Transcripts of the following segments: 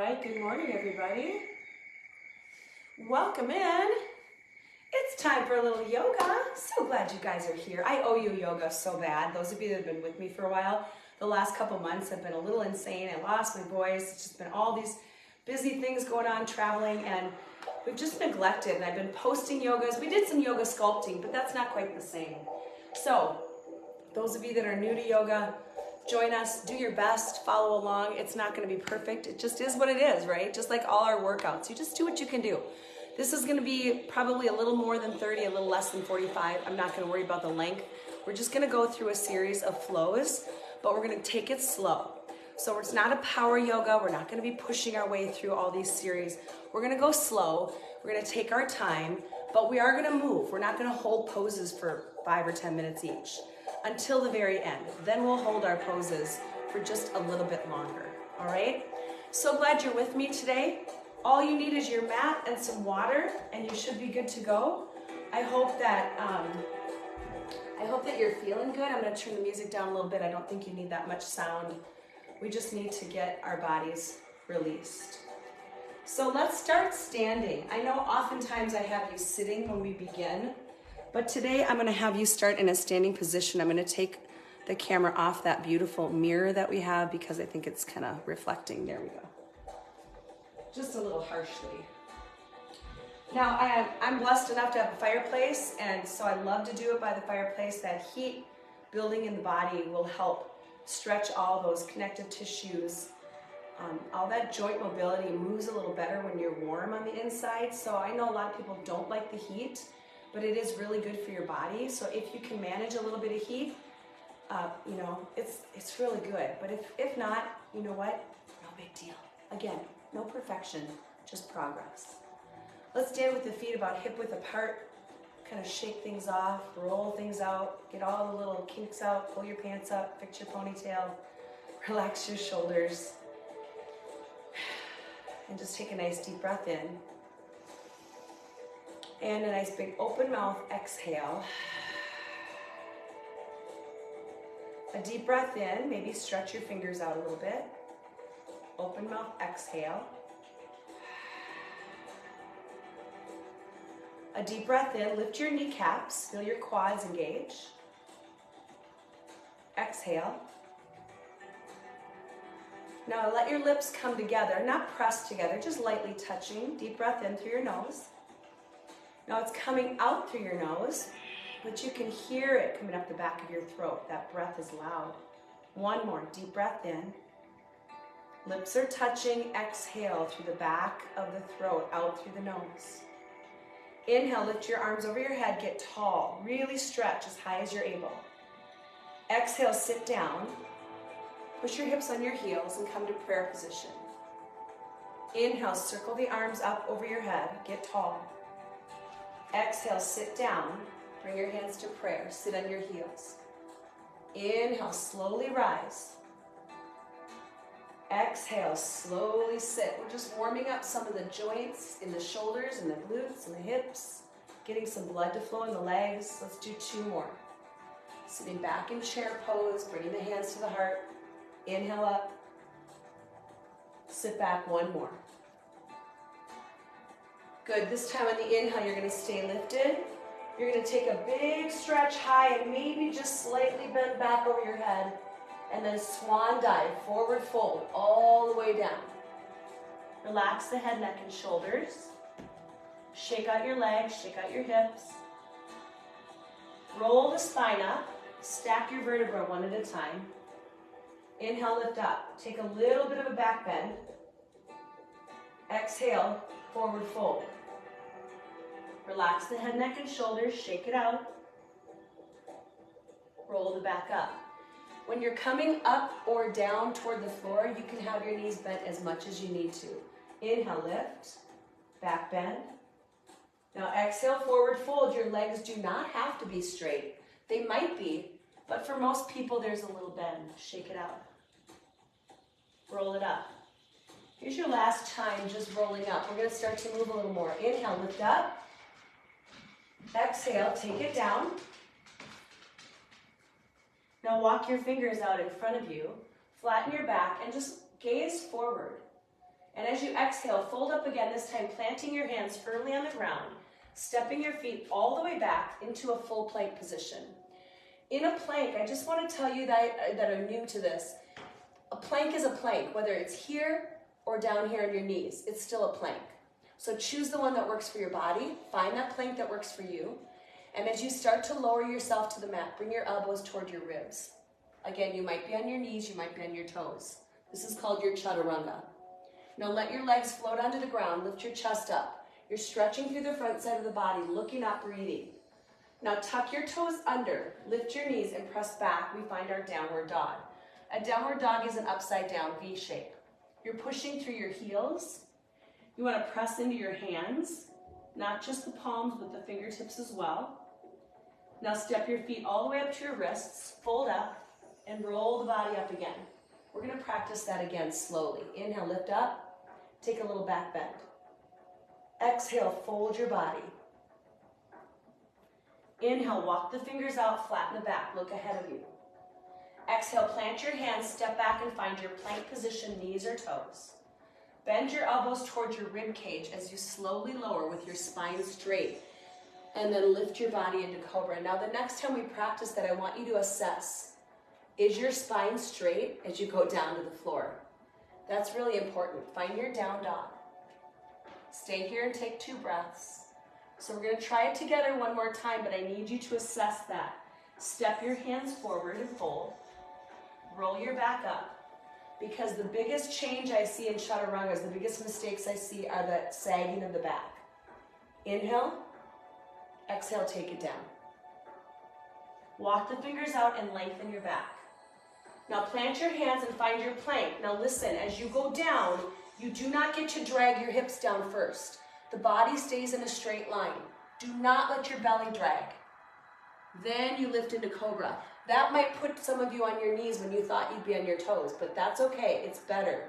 right, good morning everybody. Welcome in. It's time for a little yoga. So glad you guys are here. I owe you yoga so bad. Those of you that have been with me for a while, the last couple months have been a little insane. I lost my voice. It's just been all these busy things going on, traveling, and we've just neglected. And I've been posting yogas. We did some yoga sculpting, but that's not quite the same. So those of you that are new to yoga, join us, do your best, follow along. It's not going to be perfect. It just is what it is, right? Just like all our workouts. You just do what you can do. This is going to be probably a little more than 30, a little less than 45. I'm not going to worry about the length. We're just going to go through a series of flows, but we're going to take it slow. So it's not a power yoga. We're not going to be pushing our way through all these series. We're going to go slow. We're going to take our time, but we are going to move. We're not going to hold poses for 5 or 10 minutes each until the very end. Then we'll hold our poses for just a little bit longer, all right? So glad you're with me today. All you need is your mat and some water, and you should be good to go. I hope that you're feeling good. I'm gonna turn the music down a little bit. I don't think you need that much sound. We just need to get our bodies released. So let's start standing. I know oftentimes I have you sitting when we begin, but today I'm gonna have you start in a standing position. I'm gonna take the camera off that beautiful mirror that we have because I think it's kind of reflecting. There we go. Just a little harshly. Now I'm blessed enough to have a fireplace, and so I love to do it by the fireplace. That heat building in the body will help stretch all those connective tissues. All that joint mobility moves a little better when you're warm on the inside. So I know a lot of people don't like the heat, but it is really good for your body. So if you can manage a little bit of heat, it's really good. But if not, you know what? No big deal. Again, no perfection, just progress. Let's stand with the feet about hip width apart. Kind of shake things off, roll things out, get all the little kinks out, pull your pants up, fix your ponytail, relax your shoulders. And just take a nice deep breath in. And a nice big open mouth exhale. A deep breath in, maybe stretch your fingers out a little bit. Open mouth exhale. A deep breath in, lift your kneecaps, feel your quads engage. Exhale. Now let your lips come together, not pressed together, just lightly touching. Deep breath in through your nose. Now it's coming out through your nose, but you can hear it coming up the back of your throat. That breath is loud. One more, deep breath in. Lips are touching, exhale through the back of the throat, out through the nose. Inhale, lift your arms over your head, get tall, really stretch as high as you're able. Exhale, sit down. Push your hips on your heels and come to prayer position. Inhale, circle the arms up over your head, get tall. Exhale, sit down, bring your hands to prayer, sit on your heels. Inhale, slowly rise. Exhale, slowly sit. We're just warming up some of the joints in the shoulders and the glutes and the hips, getting some blood to flow in the legs. Let's do 2 more. Sitting back in chair pose, bringing the hands to the heart. Inhale up. Sit back, 1 more. Good, this time on the inhale, you're gonna stay lifted. You're gonna take a big stretch high and maybe just slightly bend back over your head. And then swan dive, forward fold, all the way down. Relax the head, neck, and shoulders. Shake out your legs, shake out your hips. Roll the spine up, stack your vertebrae one at a time. Inhale, lift up. Take a little bit of a back bend. Exhale, forward fold. Relax the head, neck, and shoulders, shake it out. Roll the back up. When you're coming up or down toward the floor, you can have your knees bent as much as you need to. Inhale, lift, back bend. Now exhale, forward fold. Your legs do not have to be straight. They might be, but for most people, there's a little bend. Shake it out. Roll it up. Here's your last time just rolling up. We're gonna start to move a little more. Inhale, lift up. Exhale, take it down. Now walk your fingers out in front of you, flatten your back, and just gaze forward. And as you exhale, fold up again, this time planting your hands firmly on the ground, stepping your feet all the way back into a full plank position. In a plank, I just want to tell you that are new to this, a plank is a plank, whether it's here or down here on your knees, it's still a plank. So choose the one that works for your body, find that plank that works for you, and as you start to lower yourself to the mat, bring your elbows toward your ribs. Again, you might be on your knees, you might be on your toes. This is called your chaturanga. Now let your legs float onto the ground, lift your chest up. You're stretching through the front side of the body, looking up, breathing. Now tuck your toes under, lift your knees and press back. We find our downward dog. A downward dog is an upside down V shape. You're pushing through your heels. You want to press into your hands, not just the palms, but the fingertips as well. Now step your feet all the way up to your wrists, fold up, and roll the body up again. We're going to practice that again slowly. Inhale, lift up, take a little back bend. Exhale, fold your body. Inhale, walk the fingers out, flatten the back, look ahead of you. Exhale, plant your hands, step back and find your plank position, knees or toes. Bend your elbows towards your rib cage as you slowly lower with your spine straight. And then lift your body into cobra. Now the next time we practice that, I want you to assess, is your spine straight as you go down to the floor? That's really important. Find your down dog. Stay here and take 2 breaths. So we're going to try it together one more time, but I need you to assess that. Step your hands forward and fold. Roll your back up. Because the biggest change I see in chaturangas, the biggest mistakes I see are the sagging of the back. Inhale, exhale, take it down. Walk the fingers out and lengthen your back. Now plant your hands and find your plank. Now listen, as you go down, you do not get to drag your hips down first. The body stays in a straight line. Do not let your belly drag. Then you lift into cobra. That might put some of you on your knees when you thought you'd be on your toes, but that's okay. It's better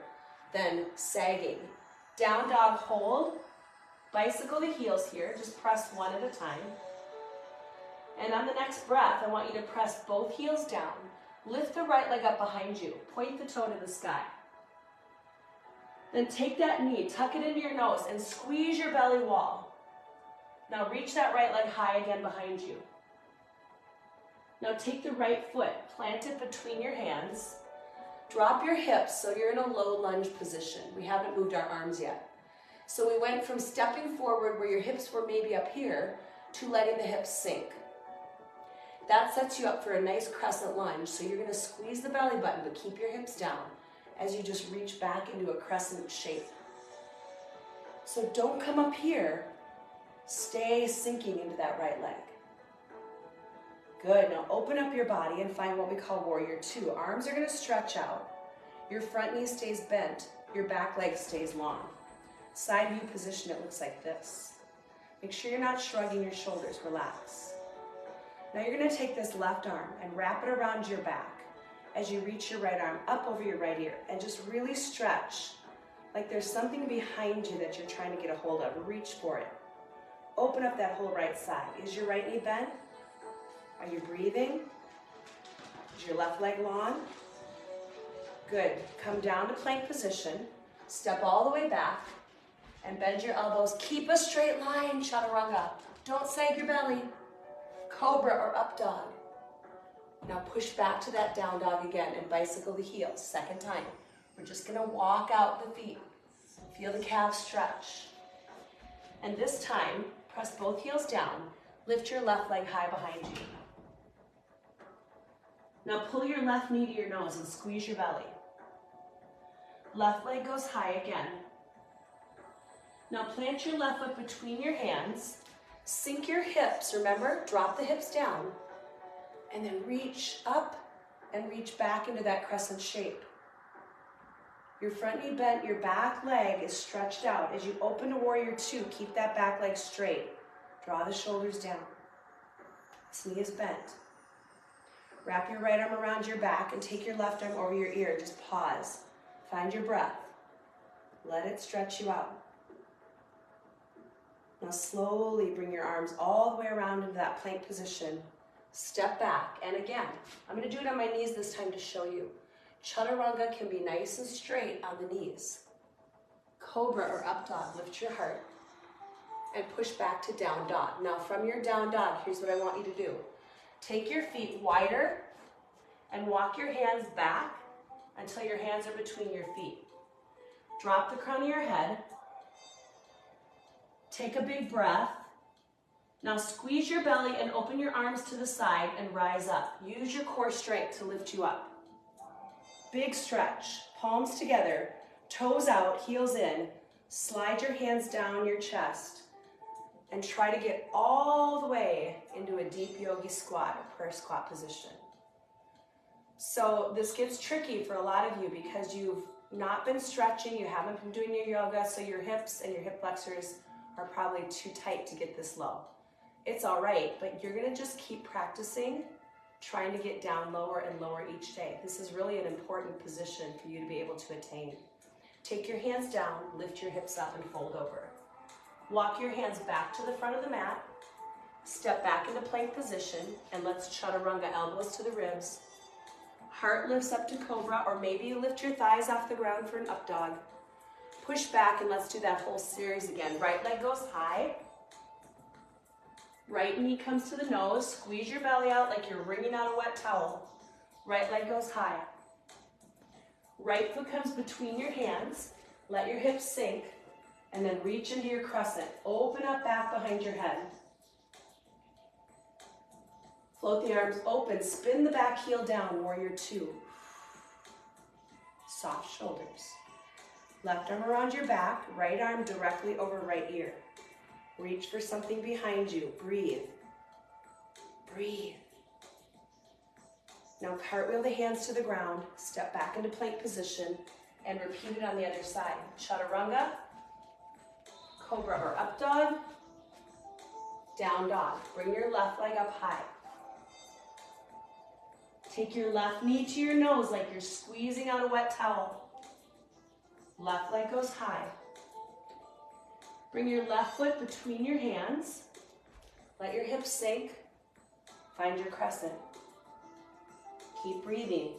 than sagging. Down dog, hold. Bicycle the heels here. Just press one at a time. And on the next breath, I want you to press both heels down. Lift the right leg up behind you. Point the toe to the sky. Then take that knee, tuck it into your nose, and squeeze your belly wall. Now reach that right leg high again behind you. Now take the right foot, plant it between your hands. Drop your hips so you're in a low lunge position. We haven't moved our arms yet. So we went from stepping forward where your hips were maybe up here to letting the hips sink. That sets you up for a nice crescent lunge. So you're going to squeeze the belly button, but keep your hips down as you just reach back into a crescent shape. So don't come up here. Stay sinking into that right leg. Good. Now open up your body and find what we call warrior 2. Arms are going to stretch out. Your front knee stays bent. Your back leg stays long. Side view position, it looks like this. Make sure you're not shrugging your shoulders. Relax. Now you're going to take this left arm and wrap it around your back as you reach your right arm up over your right ear and just really stretch like there's something behind you that you're trying to get a hold of. Reach for it. Open up that whole right side. Is your right knee bent? Are you breathing? Is your left leg long? Good. Come down to plank position. Step all the way back and bend your elbows. Keep a straight line, chaturanga. Don't sag your belly. Cobra or up dog. Now push back to that down dog again and bicycle the heels. Second time. We're just going to walk out the feet. Feel the calves stretch. And this time, press both heels down. Lift your left leg high behind you. Now pull your left knee to your nose and squeeze your belly. Left leg goes high again. Now plant your left foot between your hands. Sink your hips, remember, drop the hips down. And then reach up and reach back into that crescent shape. Your front knee bent, your back leg is stretched out. As you open to warrior 2, keep that back leg straight. Draw the shoulders down. This knee is bent. Wrap your right arm around your back and take your left arm over your ear. Just pause. Find your breath. Let it stretch you out. Now slowly bring your arms all the way around into that plank position. Step back. And again, I'm going to do it on my knees this time to show you. Chaturanga can be nice and straight on the knees. Cobra or up dog, lift your heart and push back to down dog. Now from your down dog, here's what I want you to do. Take your feet wider and walk your hands back until your hands are between your feet. Drop the crown of your head. Take a big breath. Now squeeze your belly and open your arms to the side and rise up. Use your core strength to lift you up. Big stretch, palms together, toes out, heels in. Slide your hands down your chest and try to get all the way into a deep yogi squat or prayer squat position. So this gets tricky for a lot of you because you've not been stretching, you haven't been doing your yoga, so your hips and your hip flexors are probably too tight to get this low. It's all right, but you're gonna just keep practicing, trying to get down lower and lower each day. This is really an important position for you to be able to attain. Take your hands down, lift your hips up and fold over. Walk your hands back to the front of the mat, step back into plank position, and let's chaturanga, elbows to the ribs. Heart lifts up to cobra, or maybe you lift your thighs off the ground for an up dog. Push back and let's do that whole series again. Right leg goes high. Right knee comes to the nose. Squeeze your belly out like you're wringing out a wet towel. Right leg goes high. Right foot comes between your hands. Let your hips sink. And then reach into your crescent. Open up back behind your head. Float the arms open. Spin the back heel down, warrior two. Soft shoulders. Left arm around your back. Right arm directly over right ear. Reach for something behind you. Breathe. Breathe. Now cartwheel the hands to the ground. Step back into plank position. And repeat it on the other side. Chaturanga. Cobra or up dog, down dog. Bring your left leg up high. Take your left knee to your nose like you're squeezing out a wet towel. Left leg goes high. Bring your left foot between your hands. Let your hips sink. Find your crescent. Keep breathing.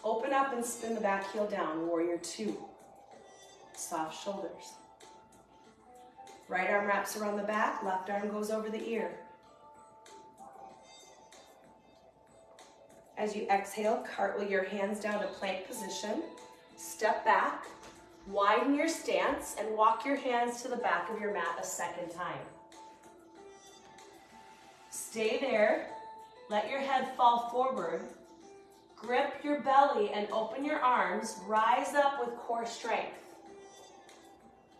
Open up and spin the back heel down, warrior two. Soft shoulders. Right arm wraps around the back, left arm goes over the ear. As you exhale, cartwheel your hands down to plank position. Step back, widen your stance, and walk your hands to the back of your mat a second time. Stay there. Let your head fall forward. Grip your belly and open your arms. Rise up with core strength.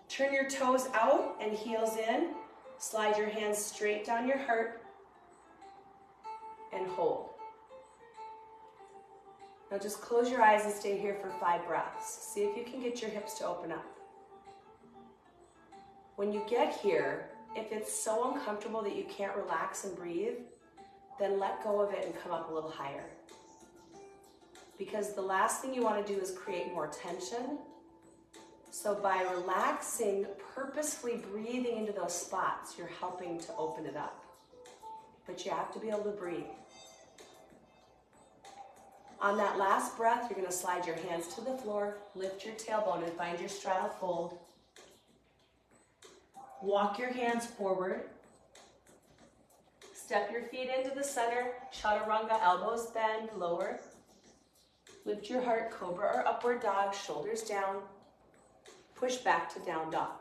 Turn your toes out and heels in. Slide your hands straight down your heart and hold. Now just close your eyes and stay here for 5 breaths. See if you can get your hips to open up. When you get here, if it's so uncomfortable that you can't relax and breathe, then let go of it and come up a little higher. Because the last thing you want to do is create more tension. So by relaxing, purposefully breathing into those spots, you're helping to open it up. But you have to be able to breathe. On that last breath, you're going to slide your hands to the floor, lift your tailbone and find your straddle fold. Walk your hands forward. Step your feet into the center, chaturanga, elbows bend, lower. Lift your heart, cobra or upward dog, shoulders down. Push back to down dog.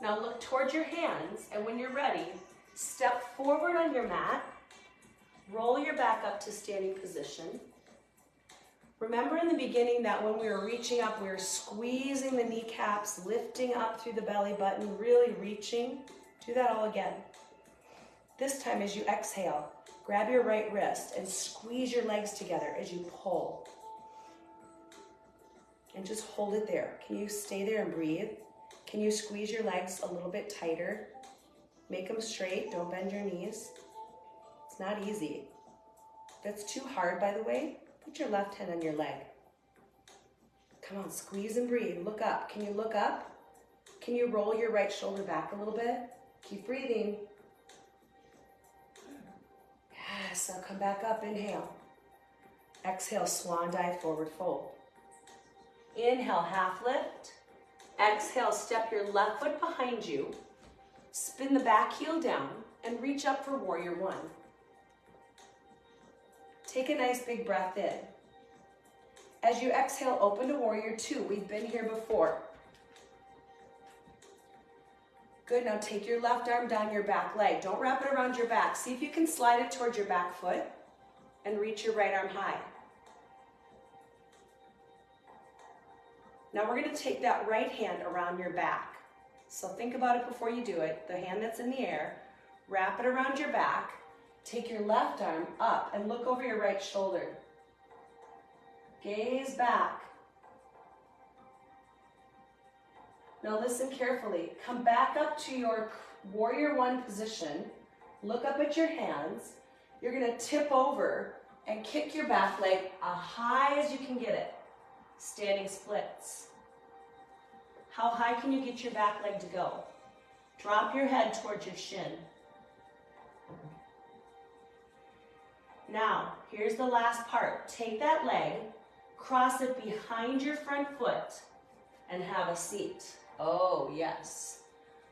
Now look towards your hands, and when you're ready, step forward on your mat. Roll your back up to standing position. Remember in the beginning that when we were reaching up, we were squeezing the kneecaps, lifting up through the belly button, really reaching. Do that all again. This time as you exhale, grab your right wrist and squeeze your legs together as you pull. And just hold it there. Can you stay there and breathe? Can you squeeze your legs a little bit tighter? Make them straight, don't bend your knees. It's not easy. If that's too hard, by the way, put your left hand on your leg. Come on, squeeze and breathe. Look up. Can you look up? Can you roll your right shoulder back a little bit? Keep breathing. Yes, now come back up, inhale. Exhale, swan dive, forward fold. Inhale, half lift. Exhale, step your left foot behind you. Spin the back heel down and reach up for warrior one. Take a nice big breath in. As you exhale, open to warrior two. We've been here before. Good, now take your left arm down your back leg. Don't wrap it around your back. See if you can slide it towards your back foot and reach your right arm high. Now we're going to take that right hand around your back. So think about it before you do it. The hand that's in the air, wrap it around your back. Take your left arm up and look over your right shoulder. Gaze back. Now listen carefully. Come back up to your warrior one position. Look up at your hands. You're going to tip over and kick your back leg as high as you can get it. Standing splits. How high can you get your back leg to go? Drop your head towards your shin. Now, here's the last part. Take that leg, cross it behind your front foot, and have a seat. Oh, yes.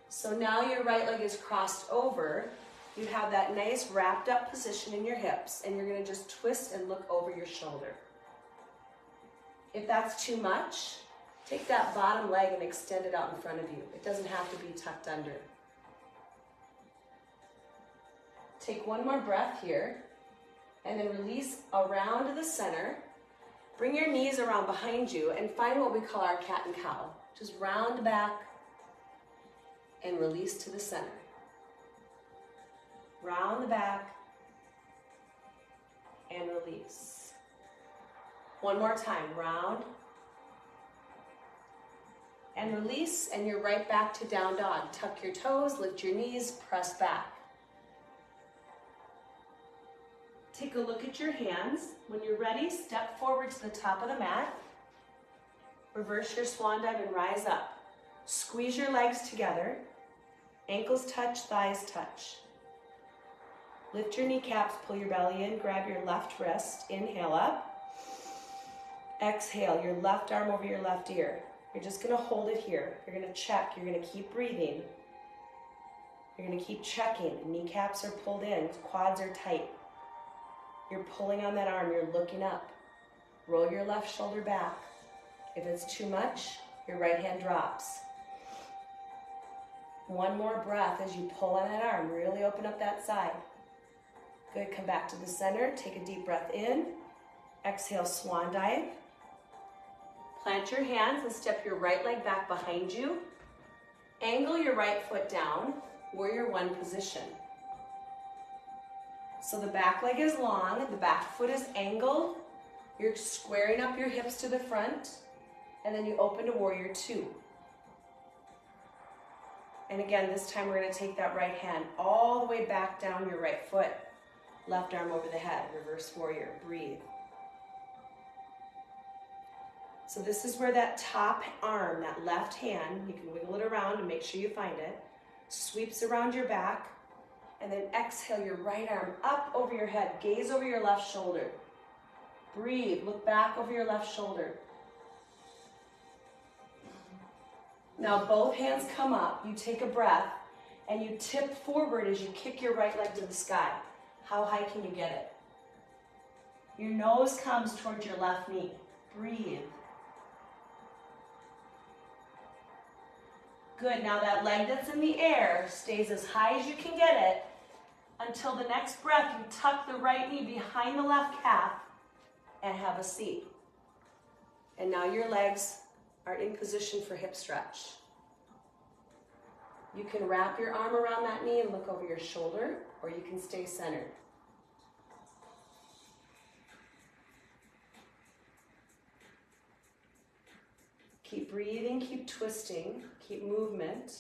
So now your right leg is crossed over. You have that nice wrapped up position in your hips, and you're going to just twist and look over your shoulder. If that's too much, take that bottom leg and extend it out in front of you. It doesn't have to be tucked under. Take one more breath here, and then release around to the center. Bring your knees around behind you and find what we call our cat and cow. Just round back and release to the center. Round the back and release. One more time, round and release, and you're right back to down dog. Tuck your toes, lift your knees, press back. Take a look at your hands. When you're ready, step forward to the top of the mat. Reverse your swan dive and rise up. Squeeze your legs together. Ankles touch, thighs touch. Lift your kneecaps, pull your belly in, grab your left wrist, inhale up. Exhale, your left arm over your left ear. You're just gonna hold it here. You're gonna check, you're gonna keep breathing. You're gonna keep checking. Kneecaps are pulled in, quads are tight. You're pulling on that arm, you're looking up. Roll your left shoulder back. If it's too much, your right hand drops. One more breath as you pull on that arm. Really open up that side. Good, come back to the center. Take a deep breath in. Exhale, swan dive. Plant your hands and step your right leg back behind you. Angle your right foot down, warrior one position. So the back leg is long, the back foot is angled. You're squaring up your hips to the front, and then you open to warrior two. And again, this time we're going to take that right hand all the way back down your right foot. Left arm over the head, reverse warrior, breathe. So this is where that top arm, that left hand, you can wiggle it around and make sure you find it, sweeps around your back, and then exhale your right arm up over your head, gaze over your left shoulder. Breathe, look back over your left shoulder. Now both hands come up, you take a breath, and you tip forward as you kick your right leg to the sky. How high can you get it? Your nose comes towards your left knee. Breathe. Good, now that leg that's in the air stays as high as you can get it until the next breath you tuck the right knee behind the left calf and have a seat. And now your legs are in position for hip stretch. You can wrap your arm around that knee and look over your shoulder, or you can stay centered. Keep breathing, keep twisting, keep movement.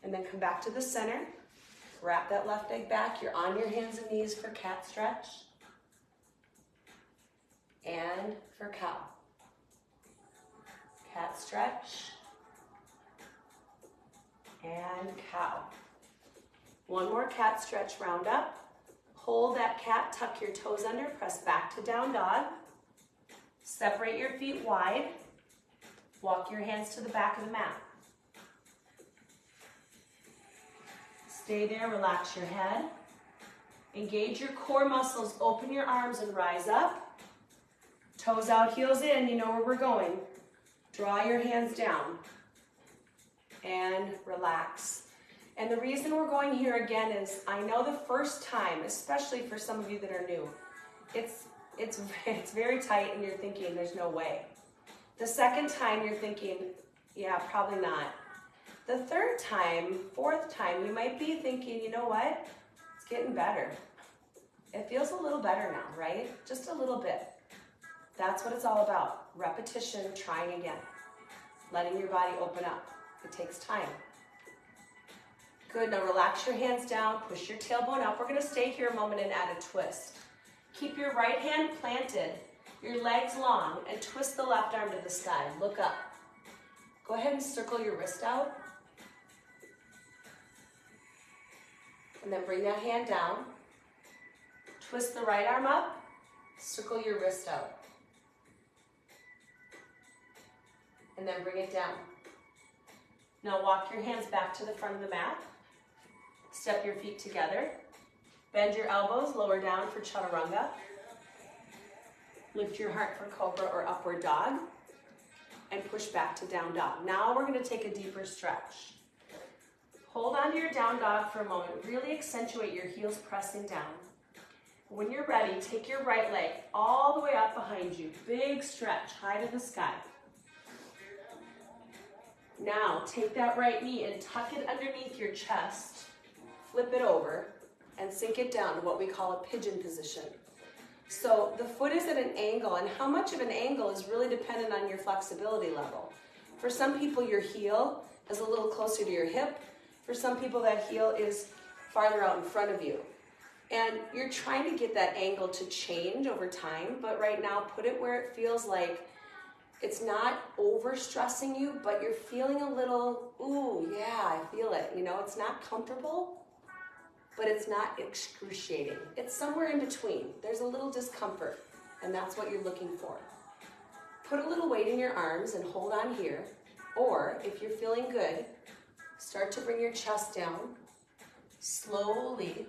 And then come back to the center. Wrap that left leg back. You're on your hands and knees for cat stretch. And for cow. Cat stretch. And cow. One more cat stretch, round up. Hold that cat, tuck your toes under, press back to down dog. Separate your feet wide. Walk your hands to the back of the mat. Stay there, relax your head. Engage your core muscles, open your arms and rise up. Toes out, heels in, you know where we're going. Draw your hands down and relax. And the reason we're going here again is, I know the first time, especially for some of you that are new, it's very tight and you're thinking there's no way. The second time you're thinking, yeah, probably not. The third time, fourth time, you might be thinking, you know what? It's getting better. It feels a little better now, right? Just a little bit. That's what it's all about. Repetition, trying again. Letting your body open up. It takes time. Good, now relax your hands down, push your tailbone up. We're gonna stay here a moment and add a twist. Keep your right hand planted, your legs long, and twist the left arm to the sky. Look up. Go ahead and circle your wrist out. And then bring that hand down. Twist the right arm up, circle your wrist out. And then bring it down. Now walk your hands back to the front of the mat. Step your feet together. Bend your elbows, lower down for chaturanga. Lift your heart for cobra or upward dog. And push back to down dog. Now we're going to take a deeper stretch. Hold on to your down dog for a moment. Really accentuate your heels pressing down. When you're ready, take your right leg all the way up behind you. Big stretch, high to the sky. Now, take that right knee and tuck it underneath your chest. Flip it over and sink it down to what we call a pigeon position. So the foot is at an angle, and how much of an angle is really dependent on your flexibility level. For some people, your heel is a little closer to your hip. For some people, that heel is farther out in front of you. And you're trying to get that angle to change over time, but right now, put it where it feels like it's not over-stressing you, but you're feeling a little, ooh, yeah, I feel it. You know, it's not comfortable, but it's not excruciating. It's somewhere in between. There's a little discomfort, and that's what you're looking for. Put a little weight in your arms and hold on here. Or, if you're feeling good, start to bring your chest down. Slowly,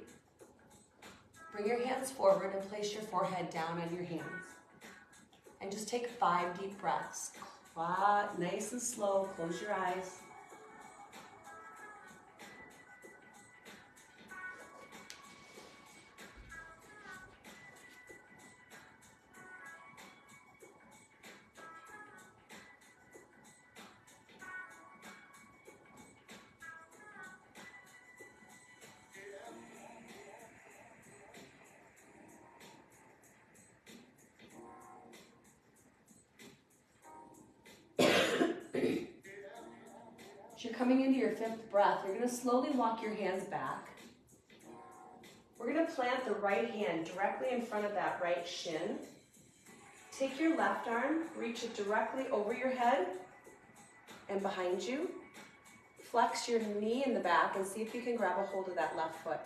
bring your hands forward and place your forehead down on your hands. And just take 5 deep breaths. Nice and slow, close your eyes. As you're coming into your 5th breath, you're going to slowly walk your hands back. We're going to plant the right hand directly in front of that right shin. Take your left arm, reach it directly over your head and behind you. Flex your knee in the back and see if you can grab a hold of that left foot.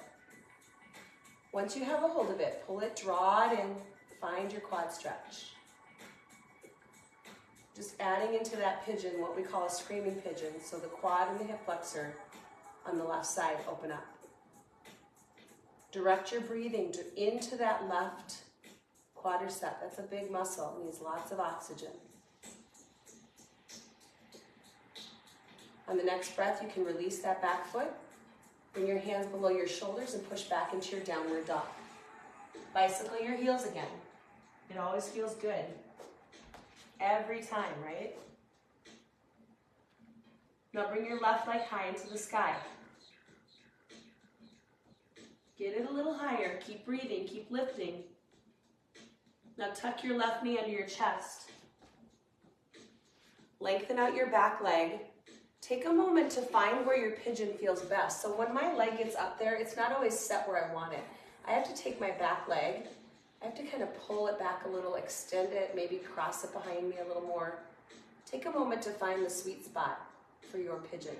Once you have a hold of it, pull it, draw it in, find your quad stretch. Just adding into that pigeon, what we call a screaming pigeon, so the quad and the hip flexor on the left side open up. Direct your breathing into that left quadricep. That's a big muscle, it needs lots of oxygen. On the next breath, you can release that back foot, bring your hands below your shoulders and push back into your downward dog. Bicycle your heels again. It always feels good. Every time, right? Now bring your left leg high into the sky. Get it a little higher. Keep breathing, keep lifting. Now tuck your left knee under your chest. Lengthen out your back leg. Take a moment to find where your pigeon feels best. So when my leg gets up there, it's not always set where I want it. I have to take my back leg, I have to kind of pull it back a little, extend it, maybe cross it behind me a little more. Take a moment to find the sweet spot for your pigeon.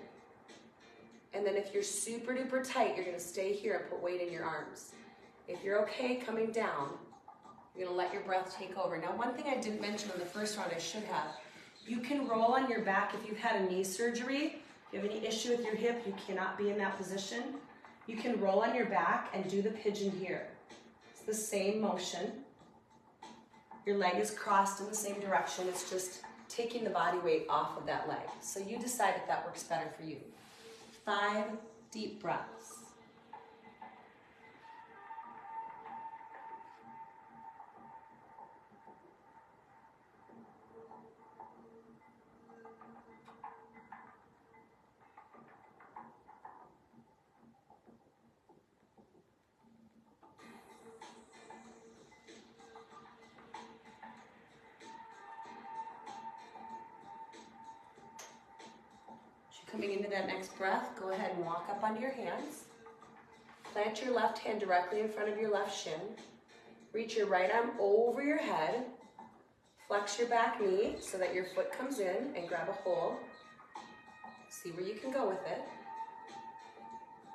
And then if you're super duper tight, you're gonna stay here and put weight in your arms. If you're okay coming down, You're gonna let your breath take over. Now, one thing I didn't mention on the first round, I should have. You can roll on your back if you've had a knee surgery. If you have any issue with your hip, you cannot be in that position. You can roll on your back and do the pigeon here. It's the same motion. Your leg is crossed in the same direction. It's just taking the body weight off of that leg. So you decide if that works better for you. 5 deep breaths. Coming into that next breath, go ahead and walk up onto your hands. Plant your left hand directly in front of your left shin. Reach your right arm over your head. Flex your back knee so that your foot comes in and grab a hold. See where you can go with it.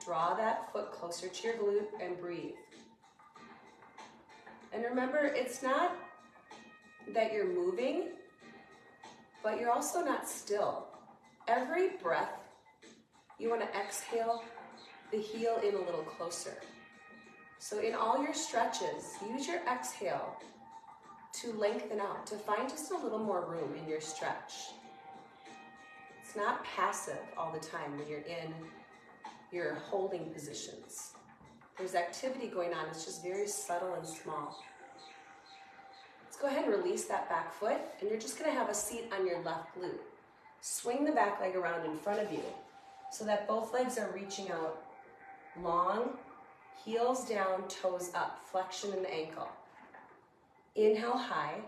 Draw that foot closer to your glute and breathe. And remember, it's not that you're moving, but you're also not still. Every breath, you want to exhale the heel in a little closer. So in all your stretches, use your exhale to lengthen out, to find just a little more room in your stretch. It's not passive all the time when you're in your holding positions. There's activity going on, it's just very subtle and small. Let's go ahead and release that back foot, and you're just going to have a seat on your left glute. Swing the back leg around in front of you so that both legs are reaching out long, heels down, toes up, flexion in the ankle. Inhale high.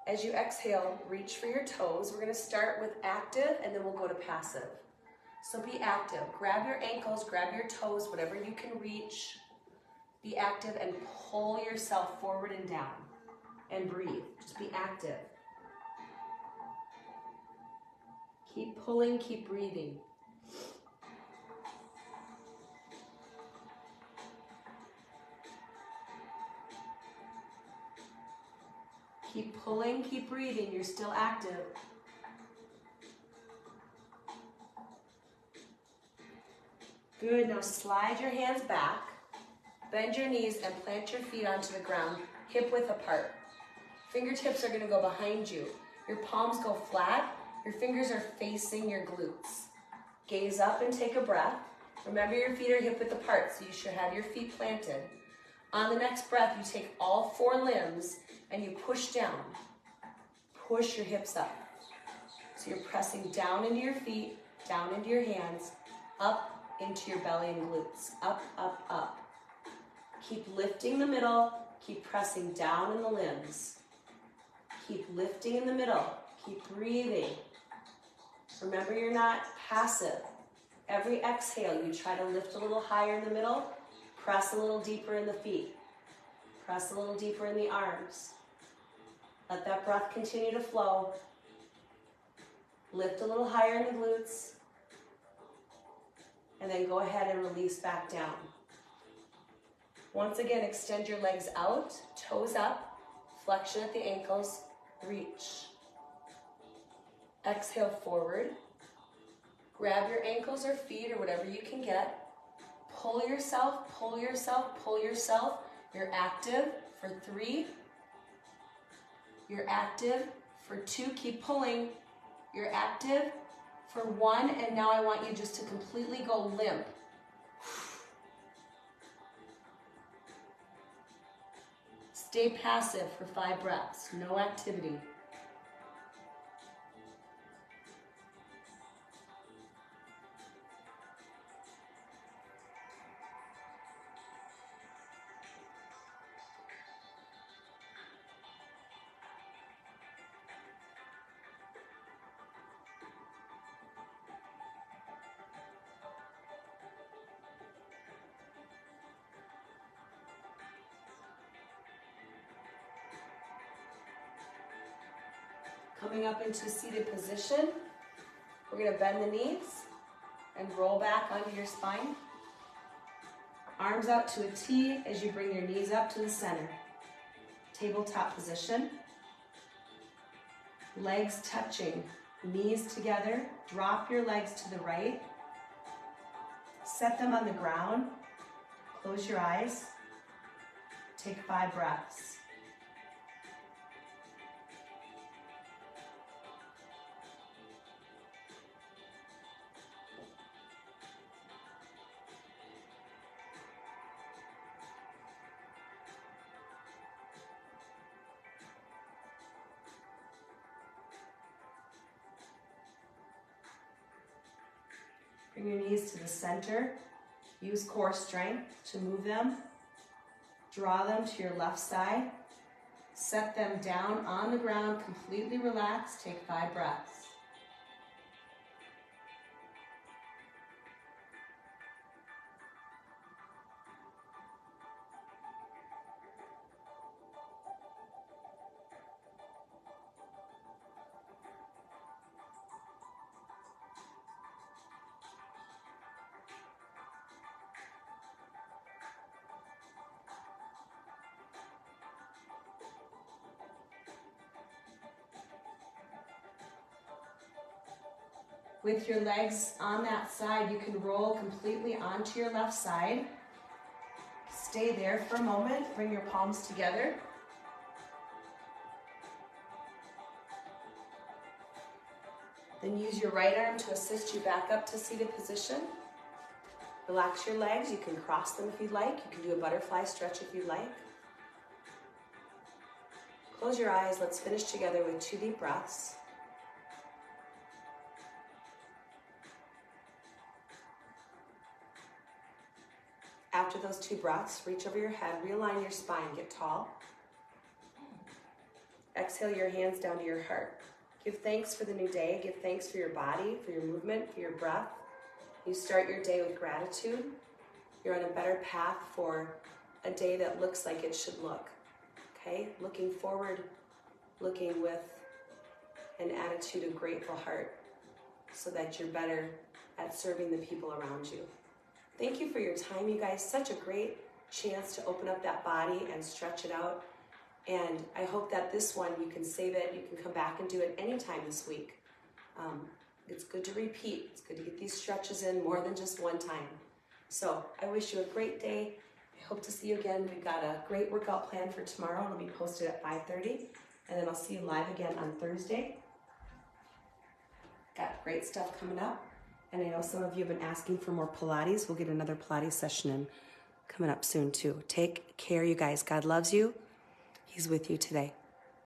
As you exhale, reach for your toes. We're going to start with active and then we'll go to passive. So be active. Grab your ankles, grab your toes, whatever you can reach. Be active and pull yourself forward and down. And breathe. Just be active. Keep pulling, keep breathing. Keep pulling, keep breathing. You're still active. Good. Now slide your hands back. Bend your knees and plant your feet onto the ground, hip width apart. Fingertips are going to go behind you. Your palms go flat. Your fingers are facing your glutes. Gaze up and take a breath. Remember your feet are hip width apart, so you should have your feet planted. On the next breath, you take all 4 limbs and you push down. Push your hips up. So you're pressing down into your feet, down into your hands, up into your belly and glutes. Up, up, up. Keep lifting the middle. Keep pressing down in the limbs. Keep lifting in the middle. Keep breathing. Remember, you're not passive. Every exhale, you try to lift a little higher in the middle, press a little deeper in the feet, press a little deeper in the arms. Let that breath continue to flow. Lift a little higher in the glutes, and then go ahead and release back down. Once again, extend your legs out, toes up, flexion at the ankles, reach. Exhale forward. Grab your ankles or feet or whatever you can get. Pull yourself, pull yourself, pull yourself. You're active for 3. You're active for 2. Keep pulling. You're active for 1. And now I want you just to completely go limp. Stay passive for 5 breaths. No activity. Coming up into seated position, we're going to bend the knees and roll back onto your spine. Arms out to a T as you bring your knees up to the center. tabletop position. Legs touching, knees together. Drop your legs to the right. Set them on the ground. Close your eyes. Take 5 breaths. Bring your knees to the center. Use core strength to move them. Draw them to your left side. Set them down on the ground, completely relaxed. Take 5 breaths. With your legs on that side, you can roll completely onto your left side. Stay there for a moment. Bring your palms together. Then use your right arm to assist you back up to seated position. Relax your legs. You can cross them if you'd like. You can do a butterfly stretch if you'd like. Close your eyes. Let's finish together with 2 deep breaths. After those 2 breaths, reach over your head, realign your spine, get tall. Exhale your hands down to your heart. Give thanks for the new day. Give thanks for your body, for your movement, for your breath. You start your day with gratitude. You're on a better path for a day that looks like it should look. Okay? Looking forward, looking with an attitude of grateful heart so that you're better at serving the people around you. Thank you for your time, you guys. Such a great chance to open up that body and stretch it out. And I hope that this one, you can save it. You can come back and do it anytime this week. It's good to repeat. It's good to get these stretches in more than just one time. So I wish you a great day. I hope to see you again. We've got a great workout plan for tomorrow. It'll be posted at 5:30. And then I'll see you live again on Thursday. Got great stuff coming up. And I know some of you have been asking for more Pilates. We'll get another Pilates session in coming up soon too. Take care, you guys. God loves you. He's with you today.